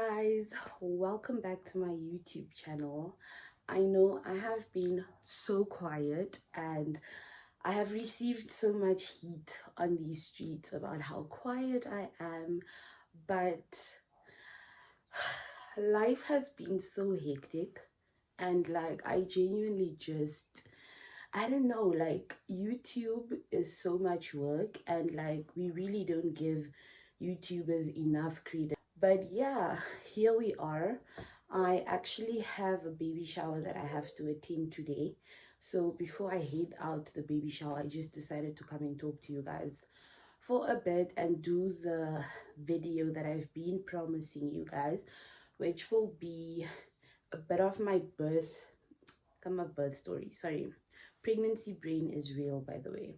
guys, welcome back to my YouTube channel. I know I have been so quiet and I have received so much heat on these streets about how quiet I am, but life has been so hectic and like I genuinely just I don't know, like YouTube is so much work and like we really don't give YouTubers enough credit. But yeah, here we are. I actually have a baby shower that I have to attend today. So before I head out to the baby shower, I just decided to come and talk to you guys for a bit and do the video that I've been promising you guys, which will be a bit of my birth story. Sorry, pregnancy brain is real, by the way,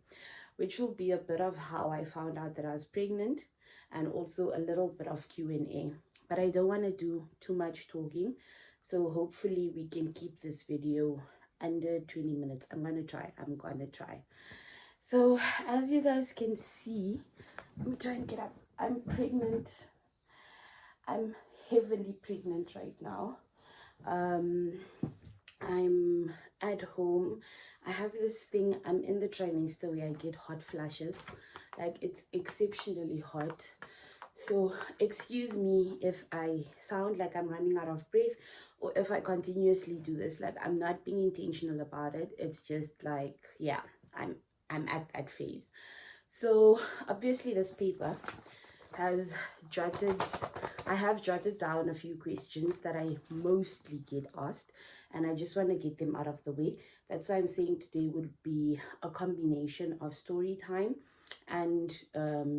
which will be a bit of how I found out that I was pregnant and also a little bit of Q&A. But I don't want to do too much talking, so hopefully we can keep this video under 20 minutes. I'm gonna try. So as you guys can see, let me try and get up. I'm pregnant. I'm heavily pregnant right now. I'm at home. I have this thing, I'm in the trimester where I get hot flashes. Like, it's exceptionally hot. So excuse me if I sound like I'm running out of breath or if I continuously do this. Like, I'm not being intentional about it. It's just like, yeah, I'm at that phase. So obviously this paper has I have jotted down a few questions that I mostly get asked, and I just want to get them out of the way. That's why I'm saying today would be a combination of story time and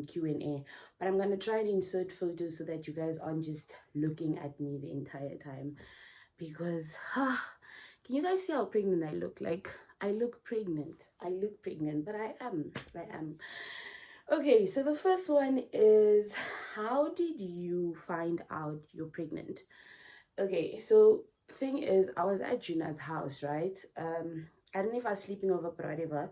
Q&A, but I'm gonna try and insert photos so that you guys aren't just looking at me the entire time, because can you guys see how pregnant I look? Like, I look pregnant, but I am. Okay, so the first one is, how did you find out you're pregnant? Okay, so thing is, I was at Juna's house, right? I don't know if I was sleeping over, but whatever.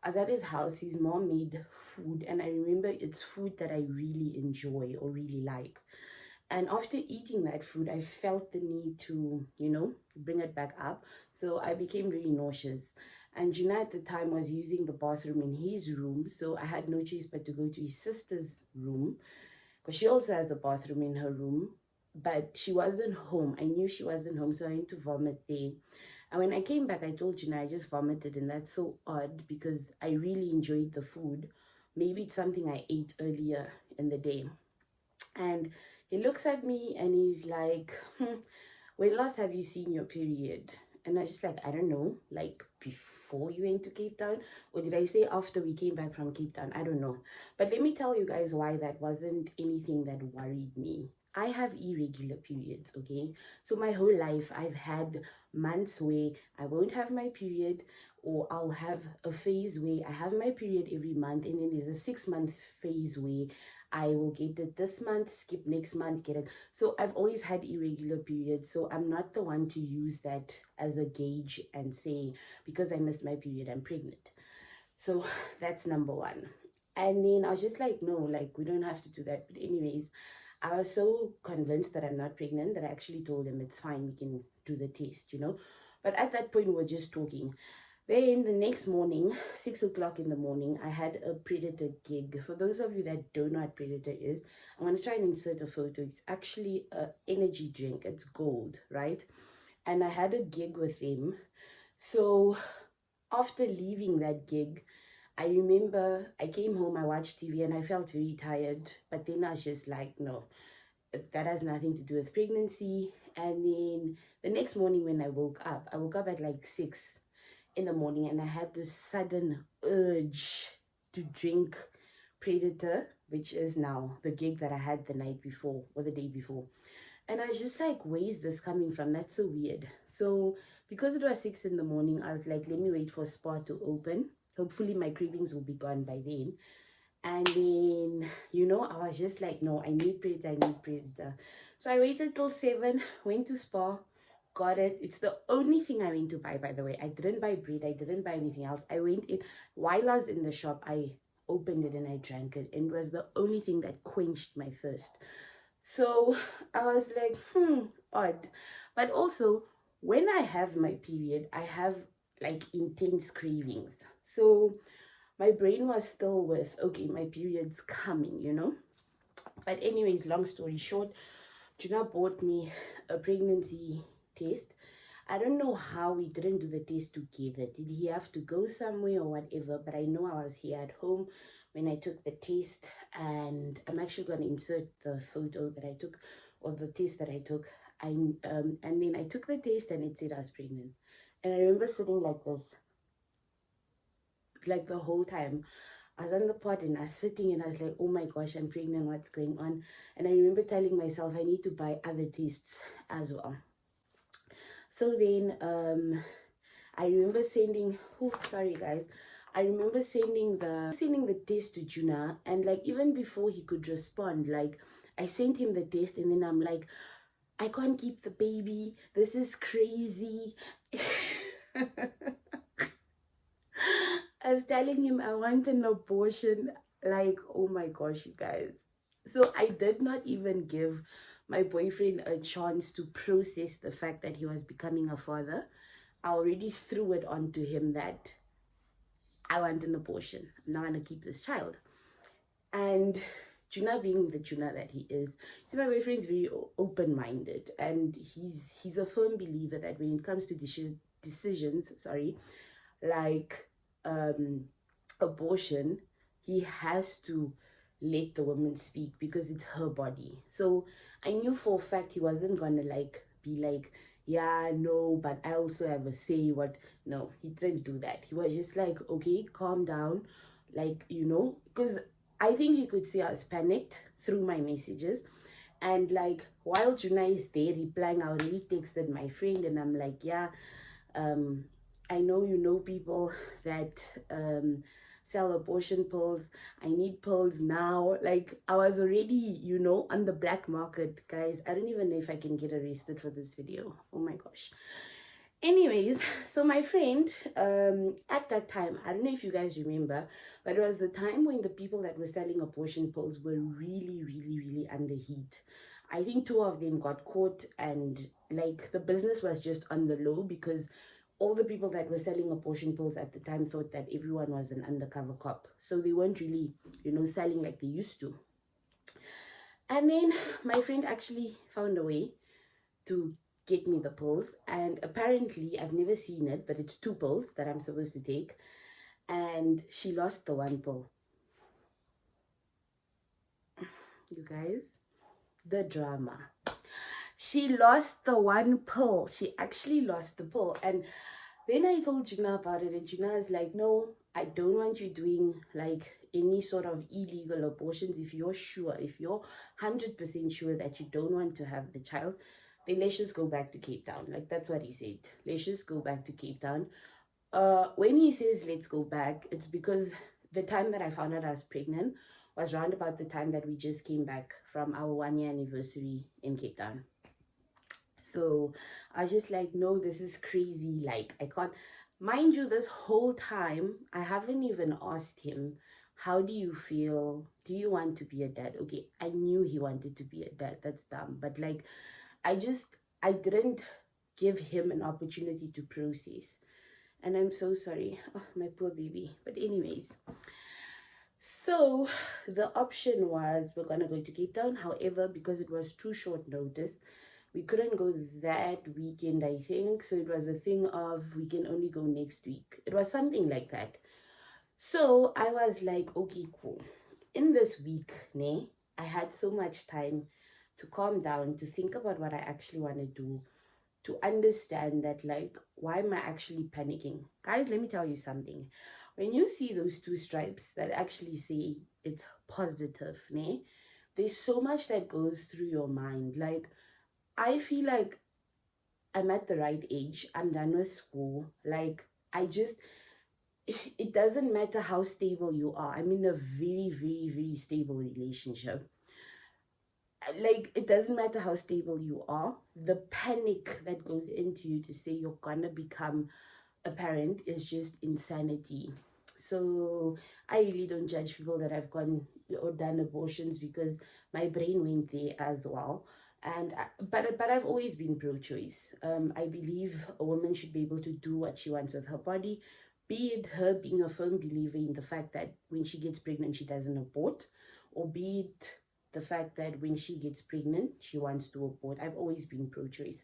I was at his house. His mom made food, and I remember it's food that I really enjoy or really like. And after eating that food, I felt the need to, bring it back up. So I became really nauseous. And Gina at the time was using the bathroom in his room. So I had no choice but to go to his sister's room, because she also has a bathroom in her room. But she wasn't home. I knew she wasn't home, so I went to vomit there. And when I came back, I told Gina I just vomited. And that's so odd because I really enjoyed the food. Maybe it's something I ate earlier in the day. And he looks at me and he's like, when last have you seen your period? And I just like, I don't know, like before you went to Cape Town, or did I say after we came back from Cape Town? I don't know. But let me tell you guys why that wasn't anything that worried me. I have irregular periods, okay? So my whole life, I've had months where I won't have my period, or I'll have a phase where I have my period every month, and then there's a 6-month phase where I will get it this month, skip next month, get it. So I've always had irregular periods. So I'm not the one to use that as a gauge and say, because I missed my period, I'm pregnant. So that's number one. And then I was just like, no, like, we don't have to do that. But anyways, I was so convinced that I'm not pregnant that I actually told him it's fine, we can do the test, But at that point, we were just talking. Then the next morning, 6 o'clock in the morning, I had a Predator gig. For those of you that don't know what Predator is, I'm going to try and insert a photo. It's actually an energy drink. It's gold, right? And I had a gig with him. So after leaving that gig, I remember I came home, I watched TV, and I felt very tired. But then I was just like, no, that has nothing to do with pregnancy. And then the next morning when I woke up at like 6 in the morning, and I had this sudden urge to drink Predator, which is now the gig that I had the night before or the day before. And I was just like, where is this coming from? That's so weird. So because it was 6 in the morning, I was like, let me wait for Spa to open. Hopefully my cravings will be gone by then. And then, I was just like, no, I need Predator. So I waited till 7, went to Spa, got it. It's the only thing I went to buy, by the way. I didn't buy bread. I didn't buy anything else. I went in, while I was in the shop, I opened it and I drank it. And it was the only thing that quenched my thirst. So I was like, odd. But also, when I have my period, I have like intense cravings. So my brain was still with, okay, my period's coming. But anyways, long story short, Juna bought me a pregnancy test. I don't know how we didn't do the test together. Did he have to go somewhere or whatever? But I know I was here at home when I took the test, and I'm actually going to insert the photo that I took, or the test that I took. And then I took the test and it said I was pregnant. And I remember sitting like this, like the whole time. I was on the pod and I was sitting and I was like, oh my gosh, I'm pregnant, what's going on? And I remember telling myself I need to buy other tests as well. So then I remember sending, oh sorry guys, I remember sending the test to Juna, and like even before he could respond, like I sent him the test and then I'm like, I can't keep the baby, this is crazy. I was telling him I want an abortion. Like, oh my gosh, you guys. So I did not even give my boyfriend a chance to process the fact that he was becoming a father. I already threw it onto him that I want an abortion. I'm not going to keep this child. And Juna, being the Juna that he is, see, my boyfriend's very open-minded, and he's a firm believer that when it comes to decisions, like abortion, he has to let the woman speak because it's her body. So I knew for a fact he wasn't gonna like be like, yeah, no, but I also have a say. What? No, he didn't do that. He was just like, okay, calm down, like, because I think he could see I was panicked through my messages. And like while Juna is there replying, I already texted my friend and I'm like, yeah, I know people that sell abortion pills. I need pills now. Like I was already, on the black market, guys. I don't even know if I can get arrested for this video. Oh my gosh. Anyways, so my friend, at that time, I don't know if you guys remember, but it was the time when the people that were selling abortion pills were really, really, really under heat. I think two of them got caught, and like the business was just on the low because all the people that were selling abortion pills at the time thought that everyone was an undercover cop. So they weren't really, selling like they used to. And then my friend actually found a way to get me the pills, and apparently I've never seen it, but it's 2 pills that I'm supposed to take, and she lost the 1 pill. You guys, the drama. She lost the 1 pill. She actually lost the pill. And then I told Juna about it, and Juna is like, no, I don't want you doing like any sort of illegal abortions. If you're 100% sure that you don't want to have the child, then let's just go back to Cape Town. Like that's what he said. Let's just go back to Cape Town. When he says let's go back, it's because the time that I found out I was pregnant was around about the time that we just came back from our 1-year anniversary in Cape Town. So I was just like, no, this is crazy. Like I can't. Mind you, this whole time I haven't even asked him, how do you feel? Do you want to be a dad? Okay, I knew he wanted to be a dad. That's dumb. But like I didn't give him an opportunity to process. And I'm so sorry. Oh, my poor baby. But anyways, so the option was we're going to go to Cape Town. However, because it was too short notice, we couldn't go that weekend, I think. So it was a thing of we can only go next week. It was something like that. So I was like, okay, cool. In this week, I had so much time to calm down, to think about what I actually want to do, to understand that, like, why am I actually panicking? Guys, let me tell you something. When you see those 2 stripes that actually say it's positive, there's so much that goes through your mind. Like, I feel like I'm at the right age. I'm done with school. Like, it doesn't matter how stable you are. I'm in a very, very, very stable relationship. Like, it doesn't matter how stable you are. The panic that goes into you to say you're gonna become a parent is just insanity. So I really don't judge people that have gone or done abortions, because my brain went there as well. And but I've always been pro-choice. I believe a woman should be able to do what she wants with her body, be it her being a firm believer in the fact that when she gets pregnant she doesn't abort, or be it the fact that when she gets pregnant she wants to abort. I've always been pro-choice.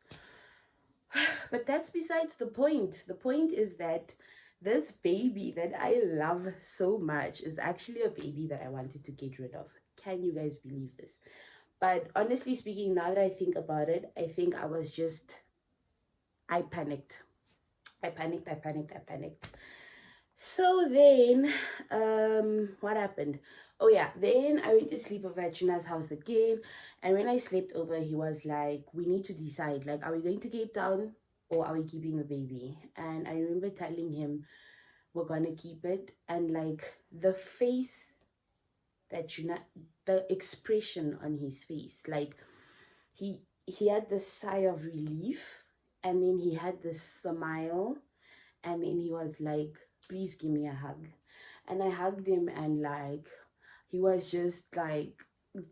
But that's besides the point. The point is that this baby that I love so much is actually a baby that I wanted to get rid of. Can you guys believe this? But honestly speaking, now that I think about it, I think I panicked. I panicked. So then, what happened? Oh yeah, then I went to sleep over at Chuna's house again. And when I slept over, he was like, we need to decide, like, are we going to Cape Town or are we keeping the baby? And I remember telling him, we're gonna keep it. And like the face that Chuna, the expression on his face, like he had this sigh of relief, and then he had this smile, and then he was like, please give me a hug. And I hugged him, and like he was just like,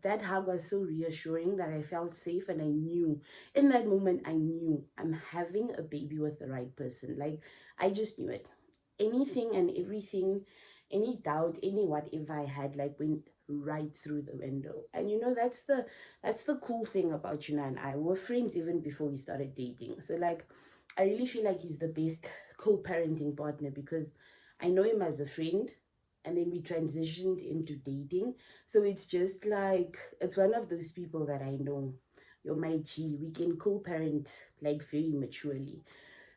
that hug was so reassuring that I felt safe. And I knew in that moment, I knew I'm having a baby with the right person. Like I just knew it. Anything and everything, any doubt, any whatever I had, like went right through the window. And you know, that's the cool thing about Yuna and I. We were friends even before we started dating. So like I really feel like he's the best co-parenting partner, because I know him as a friend, and then we transitioned into dating. So it's just like, it's one of those people that I know, you're my G, we can co-parent like very maturely.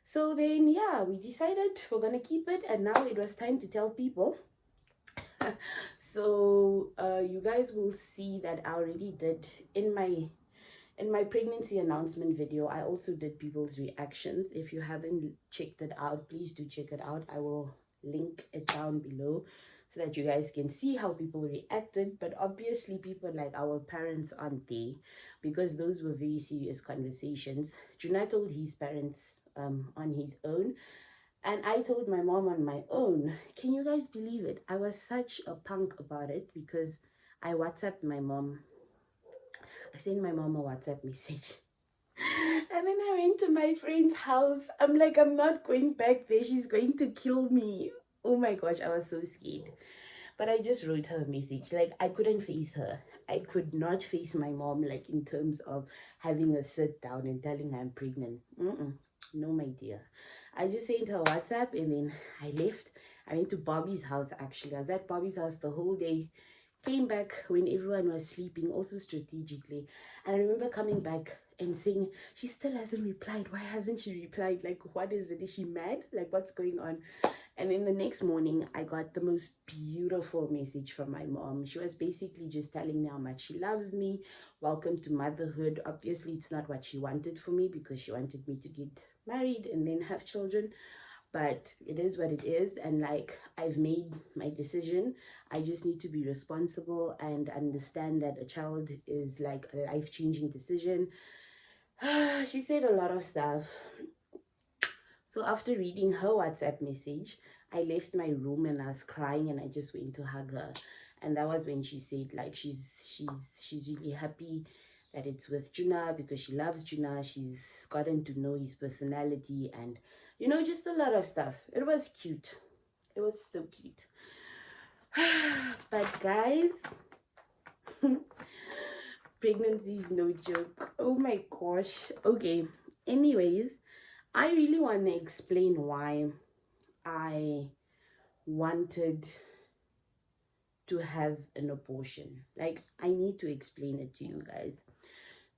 So then, yeah, we decided we're gonna keep it, and now it was time to tell people. So you guys will see that I already did in my pregnancy announcement video. I also did people's reactions. If you haven't checked it out, please do check it out. I will link it down below so that you guys can see how people reacted. But obviously people like our parents aren't there, because those were very serious conversations. Juna told his parents on his own, and I told my mom on my own. Can you guys believe it? I was such a punk about it, because I WhatsApped my mom. I sent my mom a WhatsApp message. And then I went to my friend's house. I'm like, I'm not going back there. She's going to kill me. Oh my gosh, I was so scared. But I just wrote her a message. Like, I couldn't face her. I could not face my mom, like, in terms of having her sit down and telling her I'm pregnant. No, my dear. I just sent her WhatsApp, and then I left. I went to Bobby's house, actually. I was at Bobby's house the whole day. Came back when everyone was sleeping, also strategically. And I remember coming back and saying, she still hasn't replied. Why hasn't she replied? Like, what is it? Is she mad? Like, what's going on? And then the next morning, I got the most beautiful message from my mom. She was basically just telling me how much she loves me. Welcome to motherhood. Obviously, it's not what she wanted for me, because she wanted me to get married and then have children. But it is what it is, and like, I've made my decision. I just need to be responsible and understand that a child is like a life-changing decision. She said a lot of stuff. So after reading her WhatsApp message, I left my room and I was crying, and I just went to hug her. And that was when she said like she's really happy that it's with Juna, because she loves Juna. She's gotten to know his personality, and you know, just a lot of stuff. It was cute. It was so cute. But guys, pregnancy is no joke. Oh my gosh. Okay, anyways, I really want to explain why I wanted to have an abortion. Like, I need to explain it to you guys.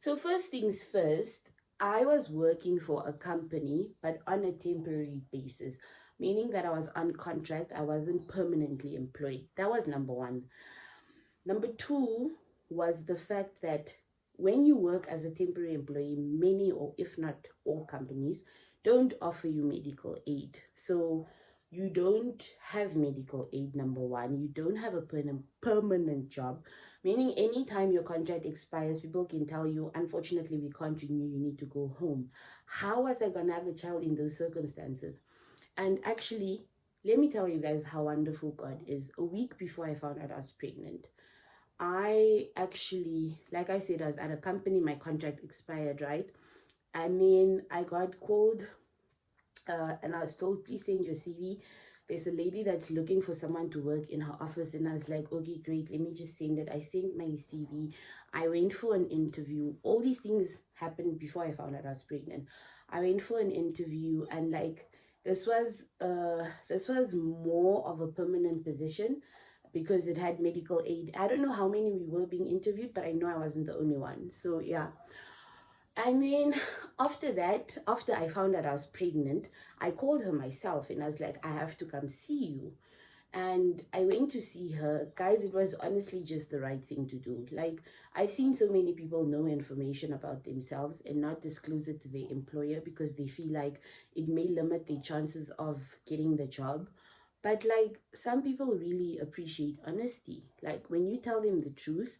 So first things first, I was working for a company, but on a temporary basis, meaning that I was on contract. I wasn't permanently employed. That was number one. Number two was the fact that when you work as a temporary employee, many, or if not all companies, don't offer you medical aid. So you don't have medical aid, number one. You don't have a permanent job, meaning anytime your contract expires, people can tell you, unfortunately, we can't renew, you need to go home. How was I going to have a child in those circumstances? And actually, let me tell you guys how wonderful God is. A week before I found out I was pregnant, I actually, like I said, I was at a company, my contract expired, right? And then I got called and I was told, please send your CV. There's a lady that's looking for someone to work in her office. And I was like, okay, great, let me just send it. I sent my CV. I went for an interview. All these things happened before I found out I was pregnant. I went for an interview, and like this was more of a permanent position because it had medical aid. I don't know how many we were being interviewed, but I know I wasn't the only one. So yeah. And then after that, after I found out I was pregnant, I called her myself and I was like, I have to come see you. And I went to see her. Guys, it was honestly just the right thing to do. Like, I've seen so many people know information about themselves and not disclose it to their employer because they feel like it may limit their chances of getting the job. But like, some people really appreciate honesty. Like, when you tell them the truth,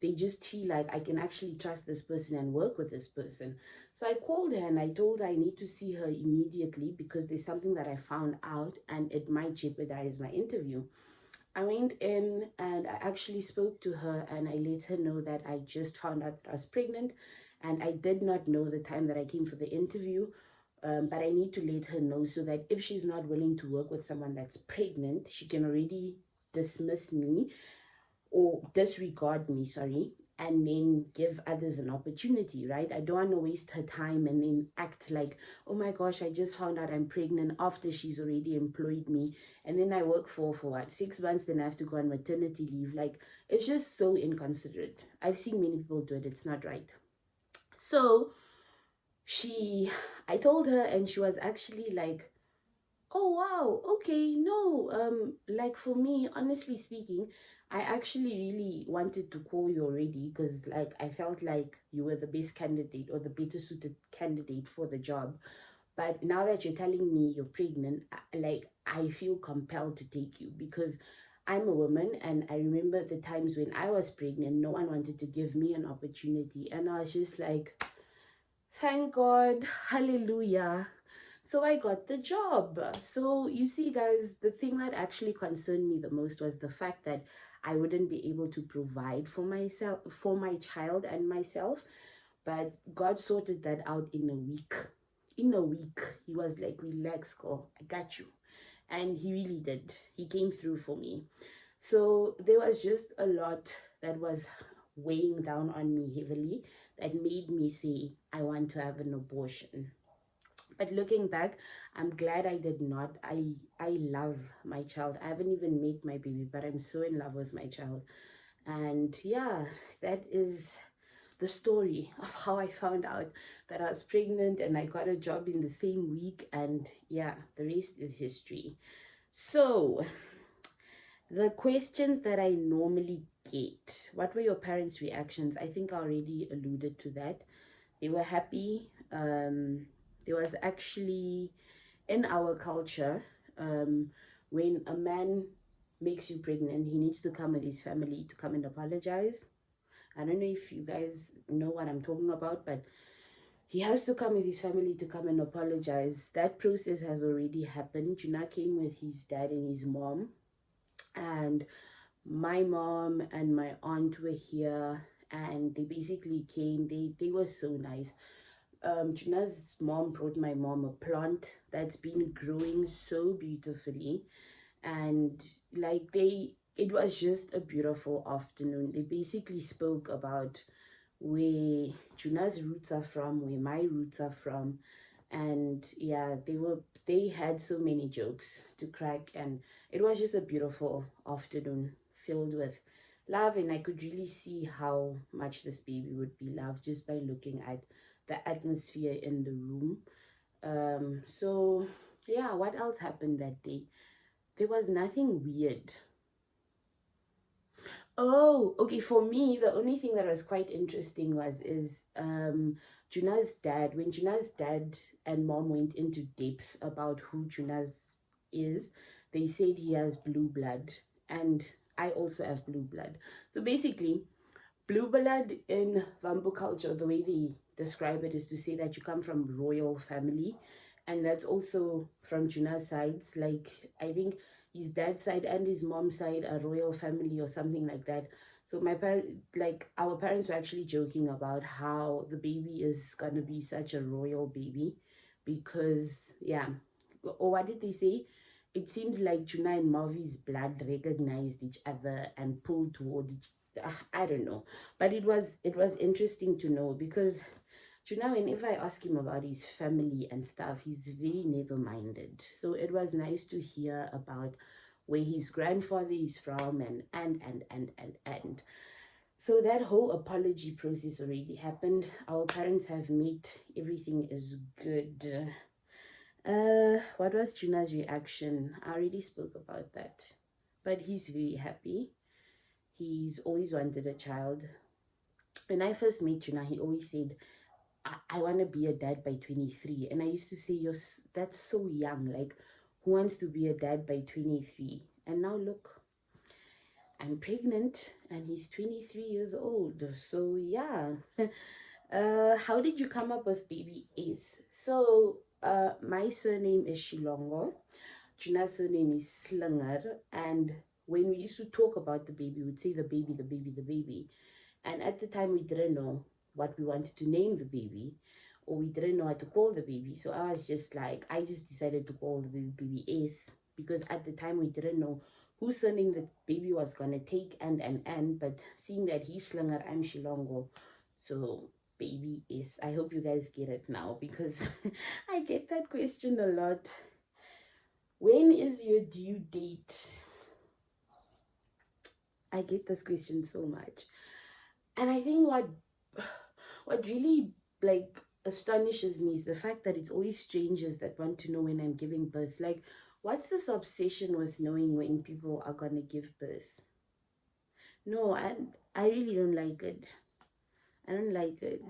they just feel like I can actually trust this person and work with this person. So I called her and I told her I need to see her immediately because there's something that I found out and it might jeopardize my interview. I went in and I actually spoke to her and I let her know that I just found out that I was pregnant and I did not know the time that I came for the interview. But I need to let her know so that if she's not willing to work with someone that's pregnant, she can already dismiss me or disregard me, sorry, and then give others an opportunity, right? I don't want to waste her time and then act like, oh my gosh, I just found out I'm pregnant after she's already employed me. And then I work for what, 6 months, then I have to go on maternity leave. Like, it's just so inconsiderate. I've seen many people do it. It's not right. So I told her and she was actually like, oh wow, okay, no, like for me, honestly speaking, I actually really wanted to call you already because like I felt like you were the best candidate or the better suited candidate for the job. But now that you're telling me you're pregnant, like I feel compelled to take you because I'm a woman and I remember the times when I was pregnant, no one wanted to give me an opportunity. And I was just like, thank God, hallelujah. So I got the job. So you see, guys, the thing that actually concerned me the most was the fact that I wouldn't be able to provide for myself, for my child and myself. But God sorted that out in a week. In a week, he was like, relax, girl, I got you. And he really did. He came through for me. So there was just a lot that was weighing down on me heavily that made me say, I want to have an abortion. But looking back, I'm glad I did not. I love my child. I haven't even met my baby, but I'm so in love with my child. And yeah, that is the story of how I found out that I was pregnant and I got a job in the same week. And yeah, the rest is history. So the questions that I normally get, what were your parents' reactions? I think I already alluded to that. They were happy. There was actually, in our culture, when a man makes you pregnant, he needs to come with his family to come and apologize. I don't know if you guys know what I'm talking about, but he has to come with his family to come and apologize. That process has already happened. Juna came with his dad and his mom, and my mom and my aunt were here, and they basically came. They were so nice. Juna's mom brought my mom a plant that's been growing so beautifully, and like it was just a beautiful afternoon. They basically spoke about where Juna's roots are from, where my roots are from, and yeah, they had so many jokes to crack, and it was just a beautiful afternoon filled with love. And I could really see how much this baby would be loved just by looking at the atmosphere in the room. So yeah, what else happened that day? There was nothing weird. Oh, okay. For me, the only thing that was quite interesting Juna's dad. When Juna's dad and mom went into depth about who Juna's is, they said he has blue blood, and I also have blue blood. So basically, blue blood in Vambu culture, the way they describe it is to say that you come from royal family, And that's also from Juna's sides. Like, I think his dad's side and his mom's side are royal family or something like that. So our parents were actually joking about how the baby is gonna be such a royal baby, because yeah, or what did they say? It seems like Juna and Mavi's blood recognized each other and pulled toward each. I don't know, but it was interesting to know, because Juna, whenever I ask him about his family and stuff, he's very narrow-minded. So it was nice to hear about where his grandfather is from, and. So that whole apology process already happened. Our parents have met. Everything is good. What was Juna's reaction? I already spoke about that. But he's very happy. He's always wanted a child. When I first met Juna, he always said, I want to be a dad by 23. And I used to say, that's so young. Like, who wants to be a dad by 23? And now look, I'm pregnant and he's 23 years old. So yeah. How did you come up with baby Ace? So my surname is Shilongo. Juna's surname is Slinger. And when we used to talk about the baby, we'd say the baby, the baby, the baby. And at the time, we didn't know what we wanted to name the baby, or we didn't know what to call the baby. So I just decided to call the baby Ace, because at the time we didn't know whose surname the baby was gonna take, and but seeing that he's Slinger, I'm Shilongo, so baby Ace. I hope you guys get it now, because I get that question a lot. When is your due date? I get this question so much. And I think what really like astonishes me is the fact that it's always strangers that want to know when I'm giving birth. Like, what's this obsession with knowing when people are gonna give birth? No, I really don't like it. I don't like it.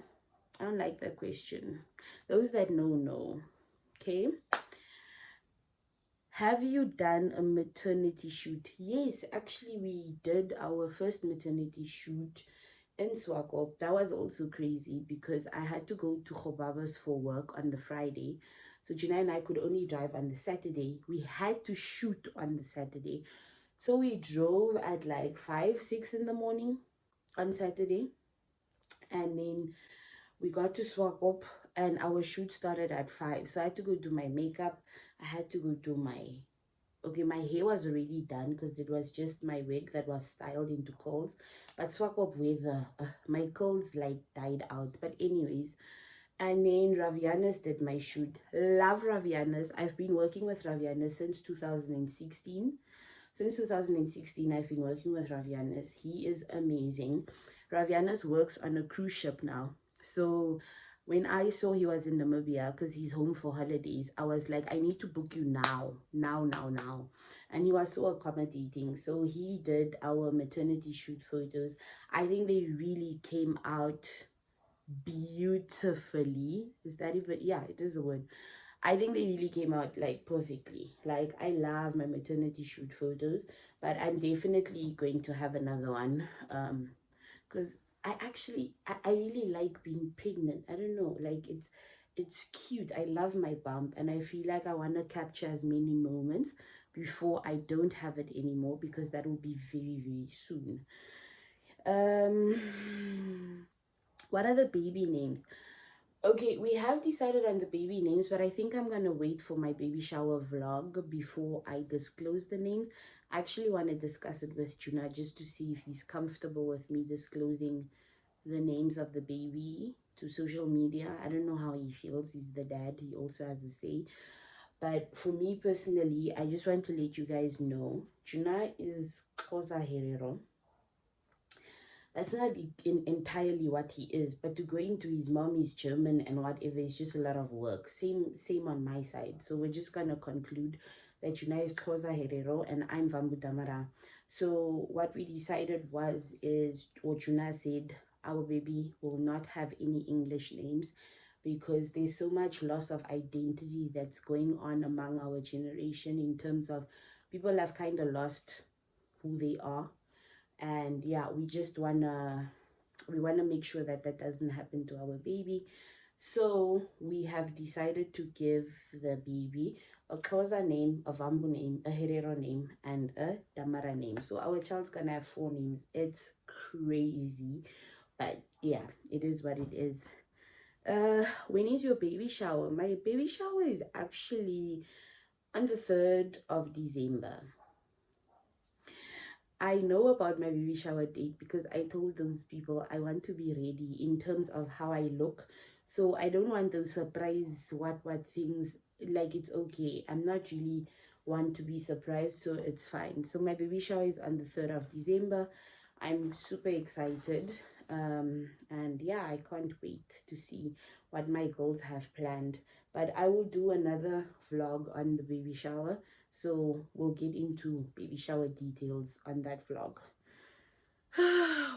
I don't like that question. Those that know. Okay. Have you done a maternity shoot? Yes, actually we did our first maternity shoot in Swakop. That was also crazy because I had to go to Khobaba's for work on the Friday. So Gina and I could only drive on the Saturday. We had to shoot on the Saturday. So we drove at like 5, 6 in the morning on Saturday. And then we got to Swakop and our shoot started at 5. So I had to go do my makeup. I had to go do my hair was already done because it was just my wig that was styled into curls. But Swakop weather, my curls like died out. But anyways, and then Ravianas did my shoot. Love Ravianas. I've been working with Ravianas since 2016. Since 2016, I've been working with Ravianas. He is amazing. Ravianas works on a cruise ship now. So when I saw he was in Namibia, because he's home for holidays, I was like, I need to book you now. And he was so accommodating. So he did our maternity shoot photos. I think they really came out beautifully. Is that even? Yeah, it is a word. I think they really came out like perfectly. Like, I love my maternity shoot photos, but I'm definitely going to have another one. Because I really like being pregnant. I don't know, like it's cute. I love my bump and I feel like I want to capture as many moments before I don't have it anymore, because that will be very, very soon. What are the baby names? Okay, we have decided on the baby names, but I think I'm gonna wait for my baby shower vlog before I disclose the names. I actually want to discuss it with Juna just to see if he's comfortable with me disclosing the names of the baby to social media. I don't know how he feels. He's the dad. He also has a say. But for me personally, I just want to let you guys know, Juna is Kosa Herero. That's not entirely what he is, but to go into his mom is German and whatever is just a lot of work. Same on my side. So we're just gonna conclude that Juna is Kosa Herero and I'm Vambu Damara. So what we decided is what Juna said, our baby will not have any English names, because there's so much loss of identity that's going on among our generation, in terms of people have kind of lost who they are. And yeah, we wanna make sure that that doesn't happen to our baby. So we have decided to give the baby a Xhosa name, a Vambu name, a Herero name, and a Damara name. So our child's gonna have 4 names. It's crazy, but yeah, it is what it is. When is your baby shower? My baby shower is actually on the 3rd of December. I know about my baby shower date because I told those people I want to be ready in terms of how I look. So I don't want those surprise what things. Like, it's okay. I'm not really want to be surprised, so it's fine. So my baby shower is on the 3rd of December. I'm super excited. And yeah, I can't wait to see what my girls have planned. But I will do another vlog on the baby shower, so we'll get into baby shower details on that vlog.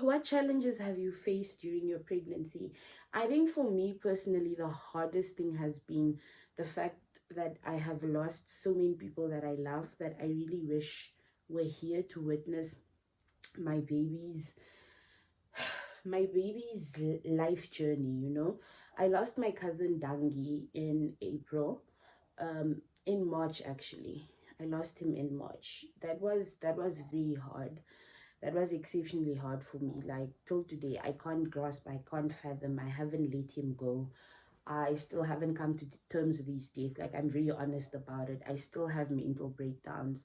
What challenges have you faced during your pregnancy? I think for me personally, the hardest thing has been the fact that I have lost so many people that I love, that I really wish were here to witness my baby's life journey, you know. I lost my cousin Dangi in April, in March actually. I lost him in March. That was very hard. That was exceptionally hard for me. Like, till today, I can't grasp, I can't fathom, I haven't let him go. I still haven't come to terms with his death. Like, I'm very honest about it. I still have mental breakdowns.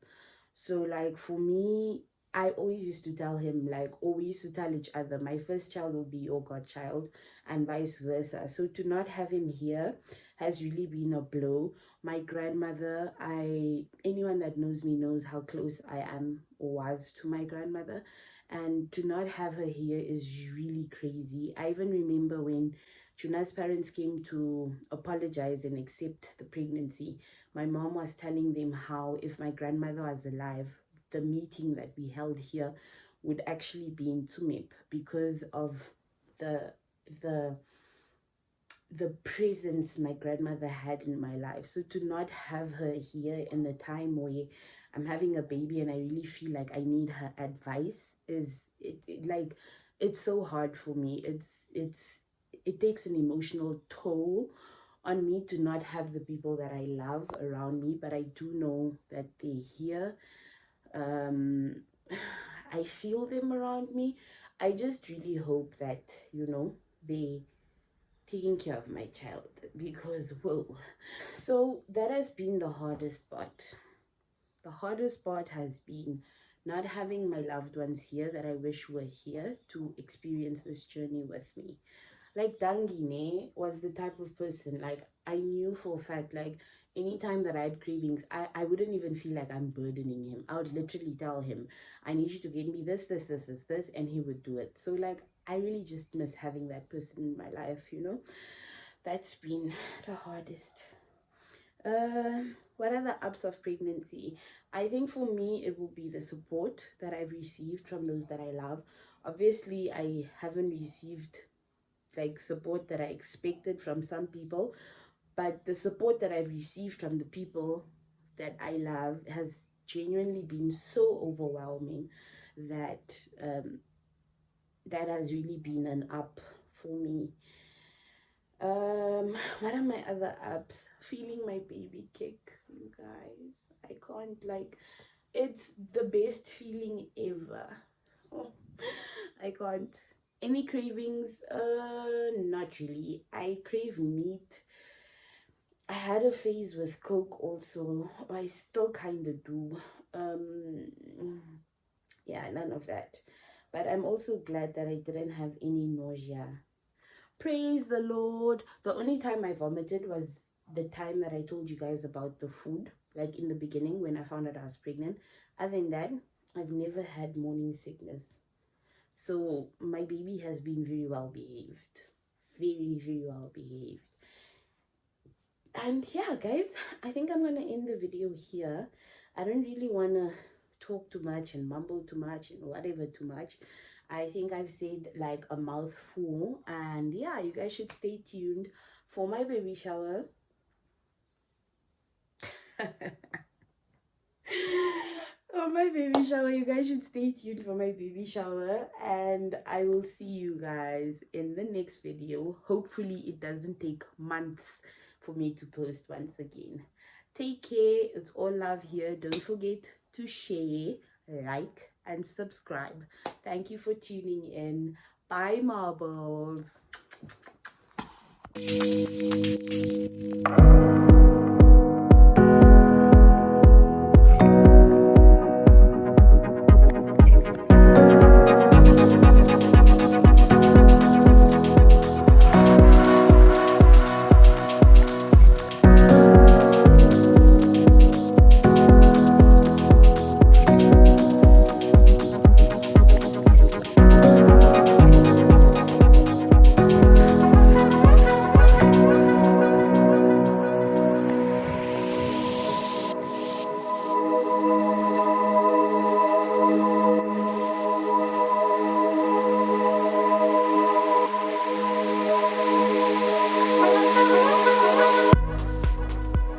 So, like, for me, I always used to tell him, like, or we used to tell each other, my first child will be your godchild, and vice versa. So to not have him here has really been a blow. My grandmother, anyone that knows me knows how close I am or was to my grandmother, and to not have her here is really crazy. I even remember when Juna's parents came to apologize and accept the pregnancy, my mom was telling them how if my grandmother was alive, the meeting that we held here would actually be in Tumip because of the the the presence my grandmother had in my life. So to not have her here in a time where I'm having a baby and I really feel like I need her advice like, it's so hard for me. It takes an emotional toll on me to not have the people that I love around me, but I do know that they're here. I feel them around me. I just really hope that, you know, they taking care of my child, because whoa. So that has been the hardest part. The hardest part has been not having my loved ones here that I wish were here to experience this journey with me. Like, Dangine was the type of person, like, I knew for a fact, like, anytime that I had cravings, I wouldn't even feel like I'm burdening him. I would literally tell him, I need you to get me this, and he would do it. So, like, I really just miss having that person in my life, you know. That's been the hardest. What are the ups of pregnancy? I think for me, it will be the support that I've received from those that I love. Obviously, I haven't received like support that I expected from some people, but the support that I've received from the people that I love has genuinely been so overwhelming that that has really been an up for me. What are my other ups? Feeling my baby kick, you guys. I can't, like, it's the best feeling ever. Oh, I can't. Any cravings? Not really. I crave meat. I had a phase with Coke also. I still kind of do. Yeah, none of that. But I'm also glad that I didn't have any nausea. Praise the Lord. The only time I vomited was the time that I told you guys about the food, like in the beginning when I found out I was pregnant. Other than that, I've never had morning sickness. So my baby has been very well behaved. Very, very well behaved. And yeah, guys, I think I'm going to end the video here. I don't really want to talk too much and mumble too much and whatever too much. I think I've said like a mouthful. And yeah, you guys should stay tuned for my baby shower. for my baby shower. You guys should stay tuned for my baby shower, and I will see you guys in the next video. Hopefully it doesn't take months for me to post once again. Take care. It's all love here. Don't forget to share, like, and subscribe. Thank you for tuning in. Bye, marbles.